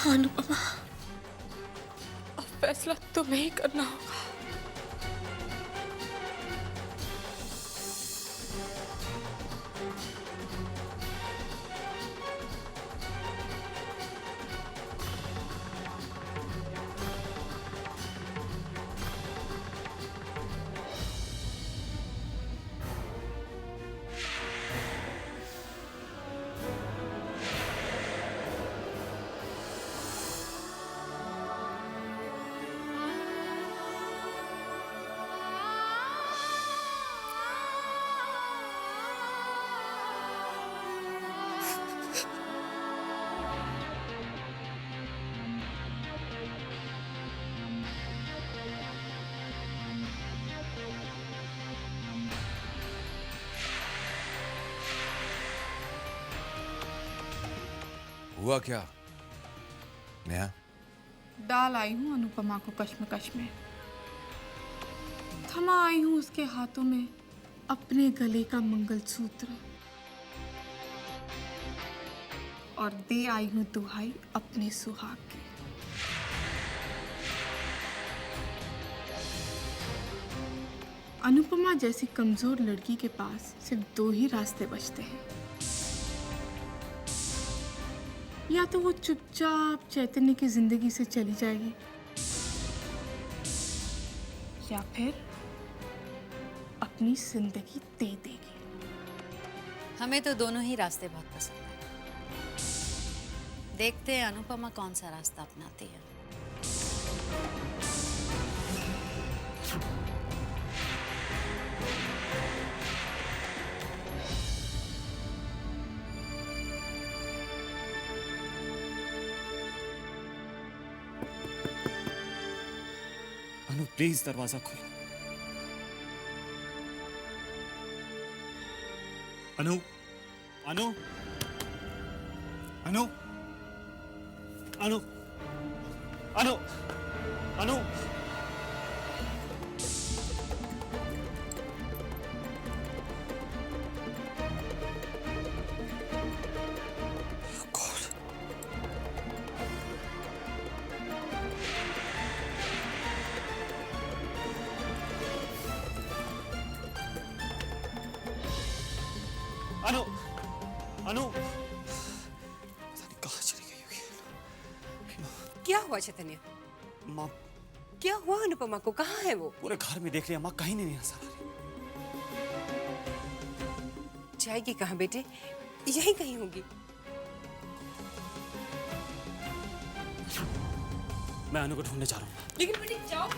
अनुपमा, अब फैसला तुम्हें ही करना होगा। हुआ क्या नेहा? डाल आई हूँ अनुपमा को कश्मकश में, थमा आई हूँ उसके हाथों में अपने गले का मंगलसूत्र और दे आई हूँ दुहाई अपने सुहाग की। अनुपमा जैसी कमजोर लड़की के पास सिर्फ दो ही रास्ते बचते हैं, या तो वो चुपचाप चैतन्य की जिंदगी से चली जाएगी, या फिर अपनी जिंदगी दे देगी। हमें तो दोनों ही रास्ते बहुत पसंद है। देखते हैं अनुपमा कौन सा रास्ता अपनाती है। अनु प्लीज दरवाजा खोलो। अनु अनु अनु अनु अनु अनु अनु अनु पता नहीं कहाँ चली गई होगी। क्या हुआ चैतन्य? माँ क्या हुआ अनुपमा को? कहाँ है वो? पूरे घर में देख लिया माँ, कहीं नहीं नजर आ रही। जाएगी कहाँ बेटे? यहीं कहीं होगी। मैं अनु को ढूंढने जा रहा हूँ। लेकिन बेटे जाओ।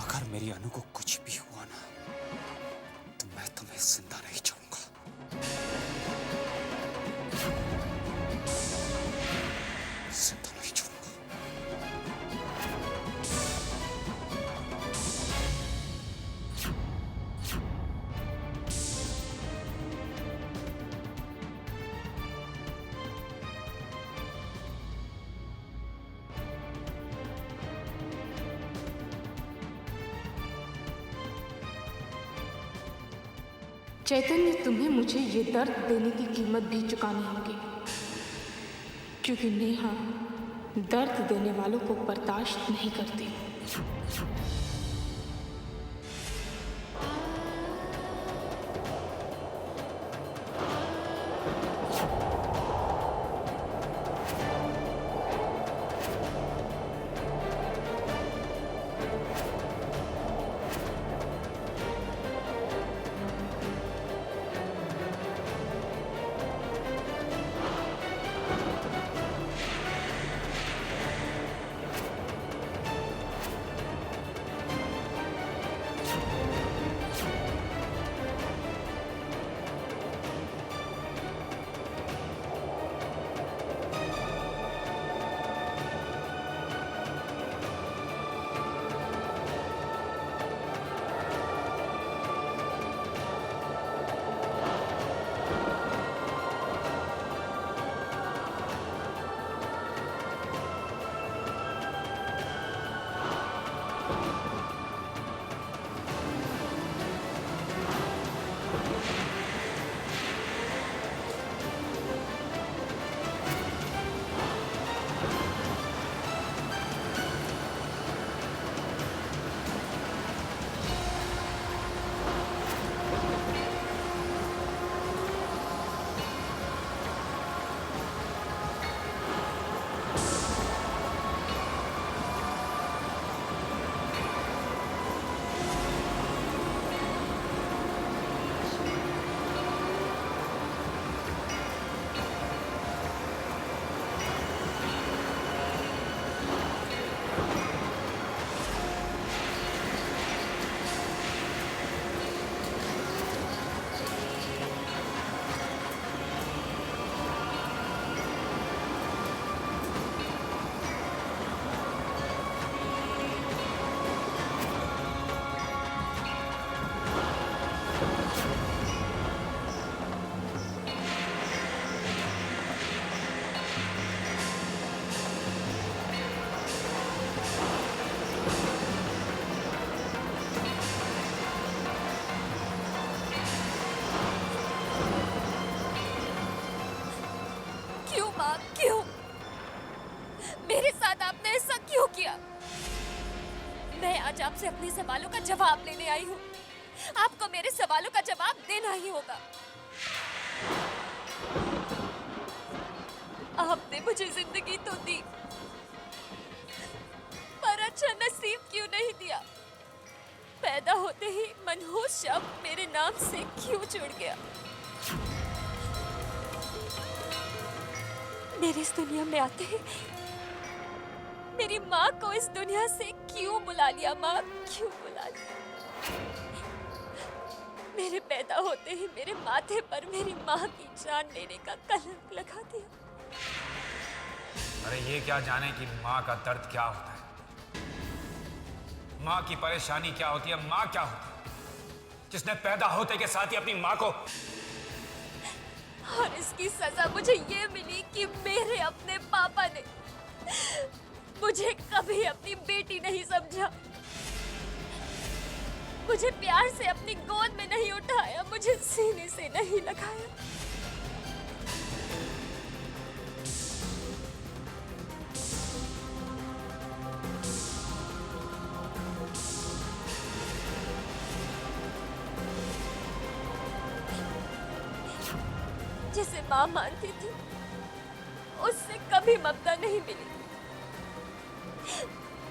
अगर मेरी अनु को कुछ भी हुआ ना तो मैं तुम्हें जिंदा नहीं छोड़ूंगा। जिंदा नहीं छोड़ूंगा। चैतन्य, तुम्हें मुझे ये दर्द देने की कीमत भी चुकानी होगी, क्योंकि नेहा दर्द देने वालों को बर्दाश्त नहीं करती। मैं आज आपसे अपने सवालों का जवाब लेने आई हूँ। आपको मेरे सवालों का जवाब देना ही होगा। आपने मुझे जिंदगी तो दी, पर अच्छा नसीब क्यों नहीं दिया? पैदा होते ही मनहूस शब्द मेरे नाम से क्यों जुड़ गया? मेरी इस दुनिया में आते ही मेरी माँ को इस दुनिया से क्यों बुला लिया? माँ क्यों बुला लिया? मेरे पैदा होते ही मेरे माथे पर मेरी माँ की जान लेने का कलंक लगा दिया। अरे ये क्या जाने कि माँ का दर्द क्या होता है, माँ की परेशानी क्या होती है, माँ क्या होती है जिसने पैदा होते के साथ ही अपनी माँ को। और इसकी सजा मुझे ये मिली कि मेरे अपने पापा ने मुझे कभी अपनी बेटी नहीं समझा, मुझे प्यार से अपनी गोद में नहीं उठाया, मुझे सीने से नहीं लगाया। जिसे माँ मानती थी उससे कभी ममता नहीं मिली,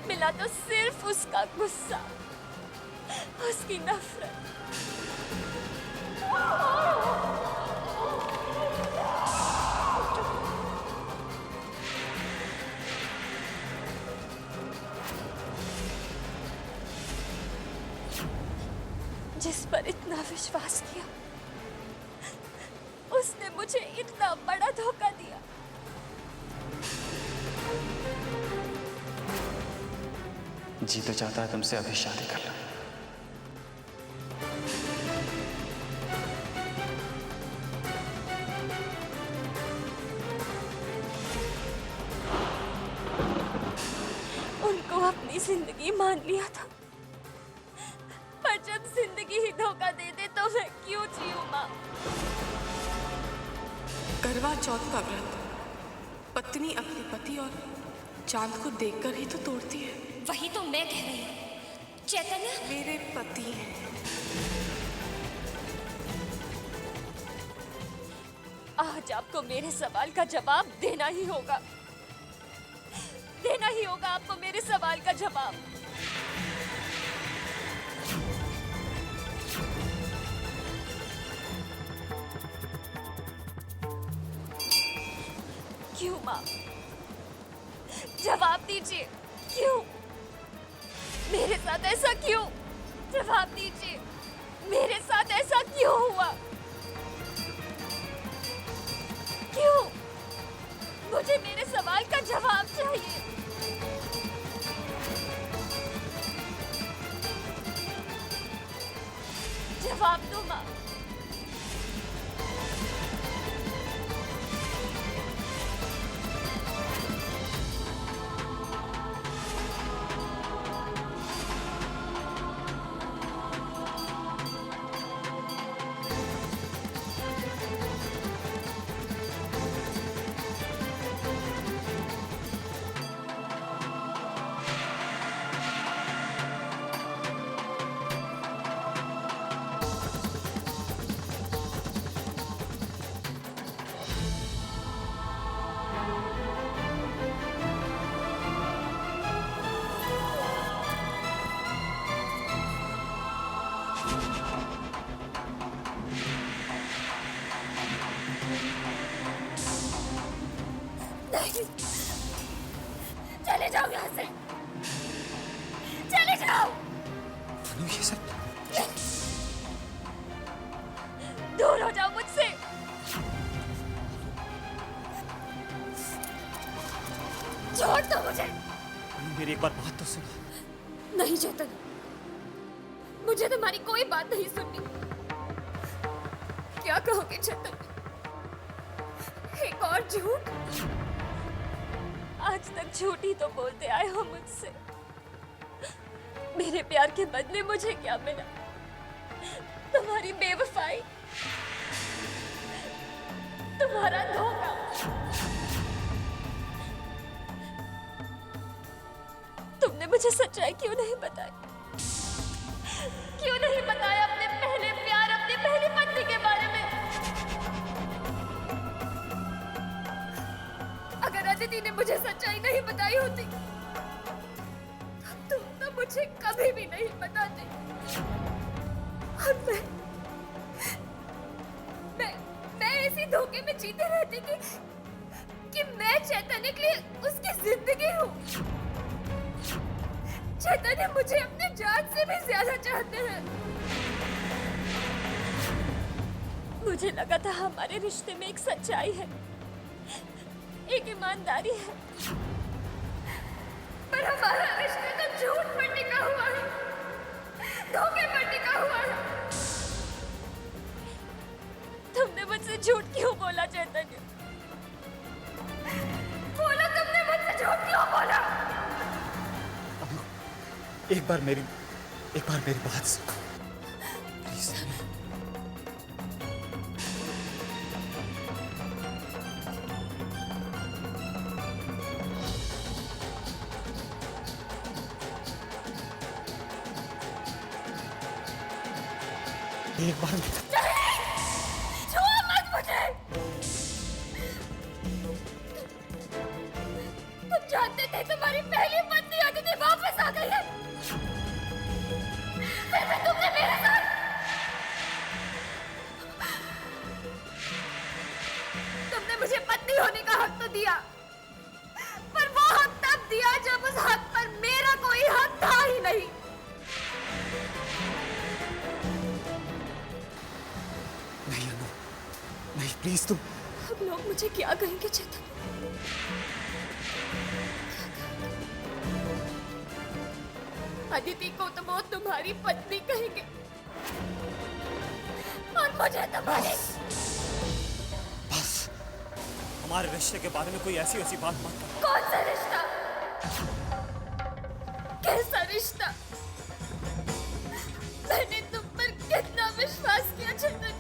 मिला तो सिर्फ उसका गुस्सा, उसकी नफरत। जिस पर इतना विश्वास किया उसने मुझे इतना बड़ा धोखा दिया। जी तो चाहता है तुमसे अभी शादी कर लो। उनको अपनी जिंदगी मान लिया था, पर जब जिंदगी ही धोखा दे दे तो मैं क्यों जीऊं? माँ, करवा चौथ का व्रत पत्नी अपने पति और चांद को देखकर ही तो तोड़ती है। वही तो मैं कह रही हूँ। चैतन्य मेरे पति हैं। आज आपको मेरे सवाल का जवाब देना ही होगा, देना ही होगा आपको मेरे सवाल का जवाब। क्यों माँ? जवाब दीजिए, क्यों? मेरे साथ ऐसा क्यों? जवाब दीजिए, मेरे साथ ऐसा क्यों हुआ? क्यों? मुझे मेरे सवाल का जवाब चाहिए। जवाब दो माँ। चले जाओ यहाँ से, चले जाओ। अनु ये सब दूर हो जाओ मुझसे। छोड़ दो मुझे। अनु मेरी एक बार बात तो सुनो। नहीं चेतन, मुझे तुम्हारी कोई बात नहीं सुननी। क्या कहोगे चेतन? एक और झूठ? आज तक झूठ ही तो बोलते आए हो मुझसे। मेरे प्यार के बदले मुझे क्या मिला? तुम्हारी बेवफाई, तुम्हारा धोखा। तुमने मुझे सच्चाई क्यों नहीं बताई? क्यों नहीं बताया अपने पहले प्यार, अपनी पहली पत्नी के बारे में? अगर अदिति ने मुझे सच्चाई नहीं बताई होती तो तुम तो मुझे कभी भी नहीं बताते। और मैं इसी धोखे में जीते रहती कि मैं चैतन्य के लिए उसकी जिंदगी हूँ। चैतन्य मुझे अपने जान से भी ज्यादा चाहते हैं। मुझे लगा था हमारे रिश्ते में एक सच्चाई है, एक ईमानदारी है, पर हमारा रिश्ता तो झूठ पर टिका हुआ है, धोखे पर टिका हुआ है। तुमने मुझसे झूठ क्यों बोला चैतन्य? बोलो, तुमने मुझसे झूठ क्यों बोला? एक बार मेरी बात सुनो प्लीज। एक बार छुओ मत मुझे। तुम जानते थे तुम्हारी पहली पत्नी अदिति वापस आ गई है, फिर भी तुमने मेरे साथ। तुमने मुझे पत्नी होने का हक तो दिया, पर वो हक तब दिया जब उस हक पर मेरा कोई हक था ही नहीं। नहीं अनु, नहीं प्लीज तुम। अब लोग मुझे क्या कहेंगे चेतन? अदिति को तो वो तुम्हारी पत्नी कहेंगे और मुझे तुम्हारी। बस हमारे रिश्ते के बारे में कोई ऐसी वैसी बात मत करो। कौन सा रिश्ता? कैसा रिश्ता? मैंने तुम पर कितना विश्वास किया चेतन।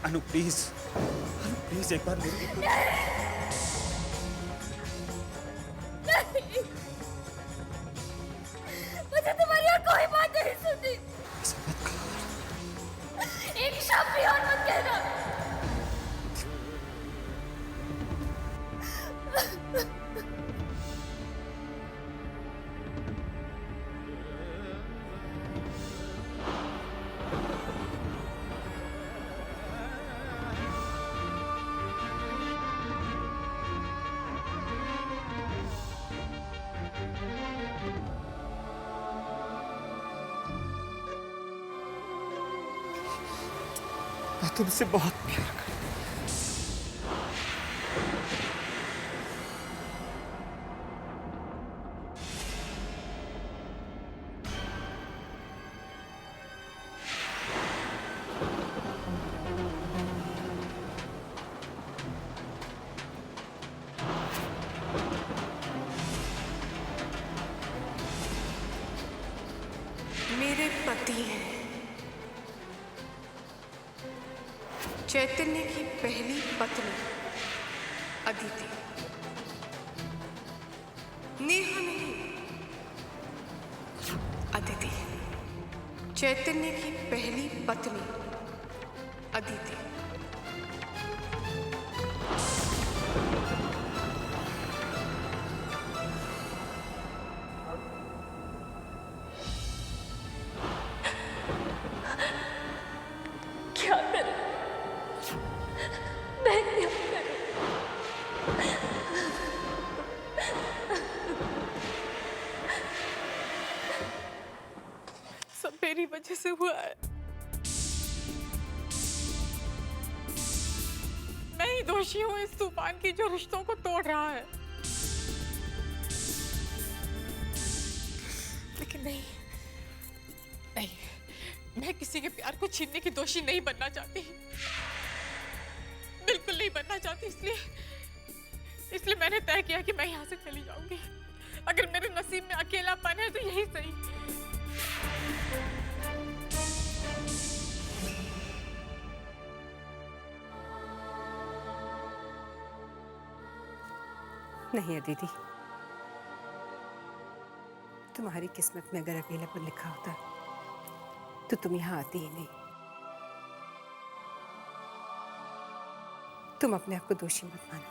अनु प्लीज एक बार मेरी। नहीं, मुझे तुम्हारी और कोई बात नहीं सुननी। ऐसा मत करो। एक शब्द भी और मत कहना। मैं तुमसे बहुत प्यार करता हूं। मेरे पति हैं चैतन्य की पहली पत्नी अदिति। नेहा नहीं, अदिति। चैतन्य की पहली पत्नी अदिति। क्या करूं? मैं क्या करूं? सब मेरी वजह से हुआ है। मैं ही दोषी हूँ इस तूफान की जो रिश्तों को तोड़ रहा है। लेकिन नहीं, मैं किसी के प्यार को छीनने की दोषी नहीं बनना चाहती, बिल्कुल नहीं बनना चाहती। इसलिए मैंने तय किया कि मैं यहाँ से चली जाऊंगी। अगर मेरे नसीब में अकेलापन है तो यही सही। नहीं अदिति, तुम्हारी किस्मत में अगर अकेलापन लिखा होता तो तुम यहां आती ही नहीं। तुम अपने आप को दोषी मत मानो।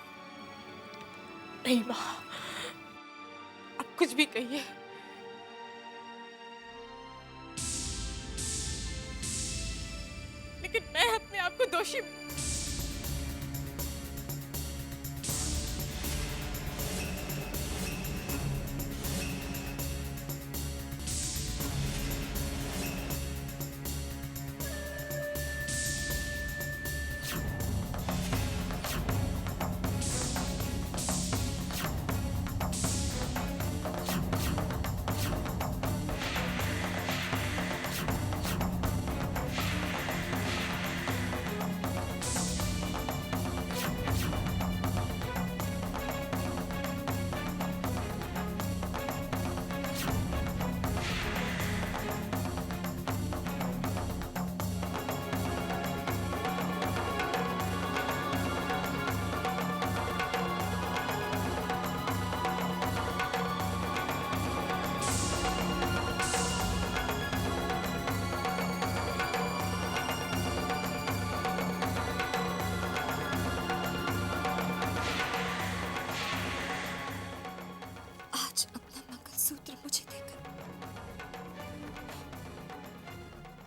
नहीं माँ, आप कुछ भी कहिए, लेकिन मैं अपने आप को दोषी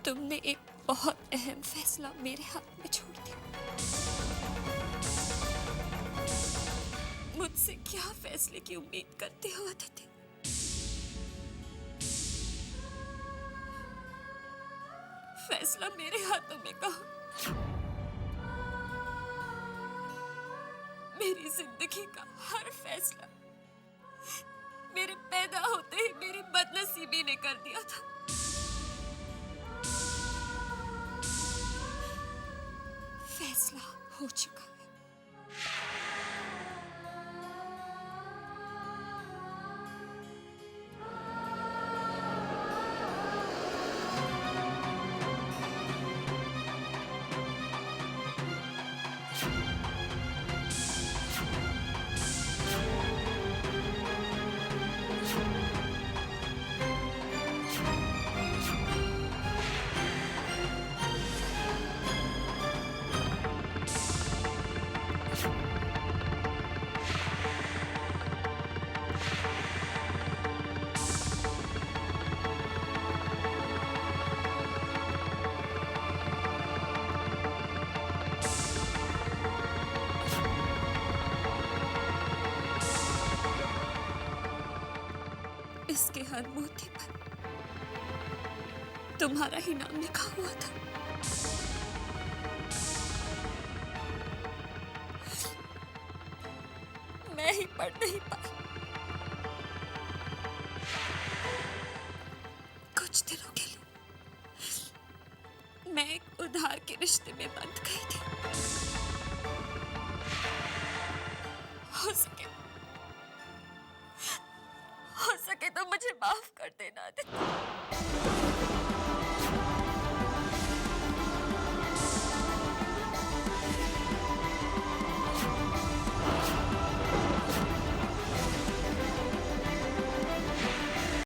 तुमने एक बहुत अहम फैसला मेरे हाथ में छोड़ दिया। मुझसे क्या फैसले की उम्मीद करते हो अदिति? फैसला मेरे हाथों में कहो। मेरी जिंदगी का हर फैसला मेरे पैदा होते ही मेरी बदनसीबी ने कर दिया था। फैसला हो चुका है। इसके हर मोती पर तुम्हारा ही नाम लिखा हुआ था। मैं ही पढ़ नहीं पाई। कुछ दिनों के लिए मैं एक उधार के रिश्ते में बंध गई थी। हो सके तो मुझे माफ कर देना अदिति।